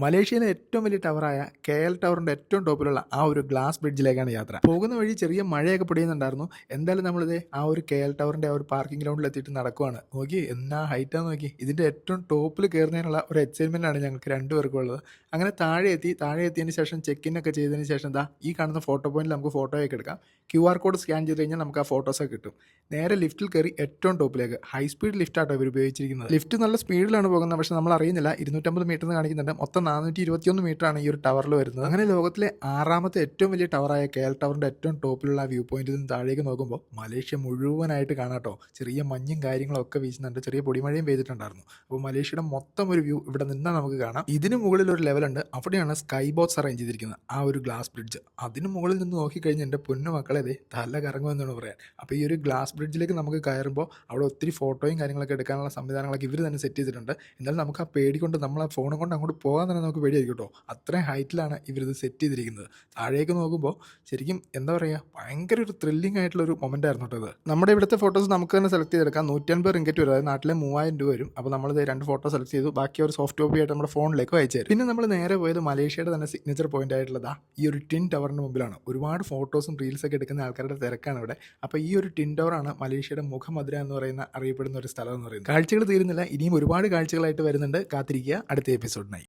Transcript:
മലേഷ്യയിലെ ഏറ്റവും വലിയ ടവറായ KL ടവറിൻ്റെ ഏറ്റവും ടോപ്പിലുള്ള ആ ഒരു ഗ്ലാസ് ബ്രിഡ്ജിലേക്കാണ് യാത്ര. പോകുന്ന വഴി ചെറിയ മഴയൊക്കെ പൊടിയുന്നുണ്ടായിരുന്നു. എന്തായാലും നമ്മളിത് ആ ഒരു KL ടവറിൻ്റെ ആ ഒരു പാർക്കിംഗ് ഗ്രൗണ്ടിൽ എത്തിയിട്ട് നടക്കുവാണ്. നോക്കി എന്നാ ഹൈറ്റാന്ന് നോക്കി. ഇതിൻ്റെ ഏറ്റവും ടോപ്പിൽ കയറുന്നതിനുള്ള ഒരു എക്സൈറ്റ്മെൻറ്റാണ് ഞങ്ങൾക്ക് രണ്ടുപേർക്കും ഉള്ളത്. അങ്ങനെ താഴെ എത്തിയതിന് ശേഷം ചെക്ക് ഒക്കെ ചെയ്തതിന് ശേഷം ഈ കാണുന്ന ഫോട്ടോ പോയിന്റിൽ നമുക്ക് ഫോട്ടോയൊക്കെ എടുക്കാം. QR കോഡ് സ്കാൻ ചെയ്ത് കഴിഞ്ഞാൽ നമുക്ക് ആ ഫോട്ടോസൊക്കെ കിട്ടും. നേരെ ലിഫ്റ്റിൽ കയറി ഏറ്റവും ടോപ്പിലേക്ക് ഹൈ സ്പീഡ് ലിഫ്റ്റാട്ടോ ഇവർ ഉപയോഗിച്ചിരിക്കുന്നത്. ലിഫ്റ്റ് നല്ല സ്പീഡിലാണ് പോകുന്നത്, പക്ഷേ നമ്മൾ അറിയുന്നില്ല. 250 മീറ്റർ എന്ന് കാണിക്കുന്നുണ്ട്. മൊത്തം 421 മീറ്ററാണ് ഈ ഒരു ടവറിൽ വരുന്നത്. അങ്ങനെ ലോകത്തിലെ 6ാമത്തെ ഏറ്റവും വലിയ ടവറായ KL ടവറിൻ്റെ ഏറ്റവും ടോപ്പിലുള്ള വ്യൂ പോയിന്റിൽ നിന്ന് താഴേക്ക് നോക്കുമ്പോൾ മലേഷ്യ മുഴുവനായിട്ട് കാണാട്ടോ. ചെറിയ മഞ്ഞും കാര്യങ്ങളൊക്കെ വീശുന്നുണ്ട്, ചെറിയ പൊടിമഴയും പെയ്തിട്ടുണ്ടായിരുന്നു. അപ്പോൾ മലേഷ്യയുടെ മൊത്തം ഒരു വ്യൂ ഇവിടെ നിന്നാൽ നമുക്ക് കാണാം. ഇതിന് മുകളിൽ ഒരു ലെവലുണ്ട്, അവിടെയാണ് സ്കൈ ബോക്സ് അറേഞ്ച് ചെയ്തിരിക്കുന്നത്, ആ ഒരു ഗ്ലാസ് ബ്രിഡ്ജ്. അതിന് മുകളിൽ നിന്ന് നോക്കിക്കഴിഞ്ഞാൽ എൻ്റെ പൊന്നു മക്കളെ തല കറങ്ങുമെന്നാണ് പറയാൻ. അപ്പോൾ ഈ ഒരു ഗ്ലാസ് ബ്രിഡ്ജിലേക്ക് നമുക്ക് കയറുമ്പോൾ അവിടെ ഒത്തിരി ഫോട്ടോയും കാര്യങ്ങളൊക്കെ എടുക്കാനുള്ള സംവിധാനങ്ങളൊക്കെ ഇവർ തന്നെ സെറ്റ് ചെയ്തിട്ടുണ്ട്. എന്നാലും നമുക്ക് ആ പേടി കൊണ്ട് നമ്മൾ ആ ഫോണും കൊണ്ട് അങ്ങോട്ട് പോകാൻ തന്നെ നമുക്ക് പേടിയായിരിക്കും കേട്ടോ. അത്രയും ഹൈറ്റിലാണ് ഇവരിത് സെറ്റ് ചെയ്തിരിക്കുന്നത്. താഴേക്ക് നോക്കുമ്പോൾ ശരിക്കും എന്താ പറയുക, ഭയങ്കര ഒരു ത്രില്ലിംഗ് ആയിട്ടുള്ളൊരു മൊമെൻ്റ് ആയിരുന്നു കേട്ടോ ഇത്. നമ്മുടെ ഇവിടുത്തെ ഫോട്ടോസ് നമുക്ക് തന്നെ സെലക്ട് ചെയ്തെടുക്കാം. 150 റിങ്കറ്റ് വരും, അതായത് നാട്ടിലെ 3000 രൂപ വരും. അപ്പോൾ നമ്മളിത് 2 ഫോട്ടോ സെലക്ട് ചെയ്തു, ബാക്കി ഒരു സോഫ്റ്റ് കോപ്പി ആയിട്ട് നമ്മുടെ ഫോണിലേക്ക് അയച്ചു തരും. പിന്നെ നമ്മൾ നേരെ പോയത് മലേഷ്യയുടെ തന്നെ സിഗ്നേച്ചർ പോയിന്റ് ആയിട്ടുള്ളതാ ഈ ഒരു ടിൻ ടവറിന് മുമ്പിലാണ്. ഒരുപാട് ഫോട്ടോസും റീൽസൊക്കെ എടുക്കുന്ന ആൾക്കാരുടെ തിരക്കാണ് ഇവിടെ. അപ്പോൾ ഈ ഒരു ടിൻ ടവറാണ് മലേഷ്യയുടെ മുഖമധുര എന്ന് പറയുന്ന അറിയപ്പെടുന്ന ഒരു സ്ഥലം എന്ന് പറയുന്നത്. കാഴ്ചകൾ തീരുന്നില്ല, ഇനിയും ഒരുപാട് കാഴ്ചകളായിട്ട് വരുന്നുണ്ട്. കാത്തിരിക്കുക അടുത്ത എപ്പിസോഡിനായി.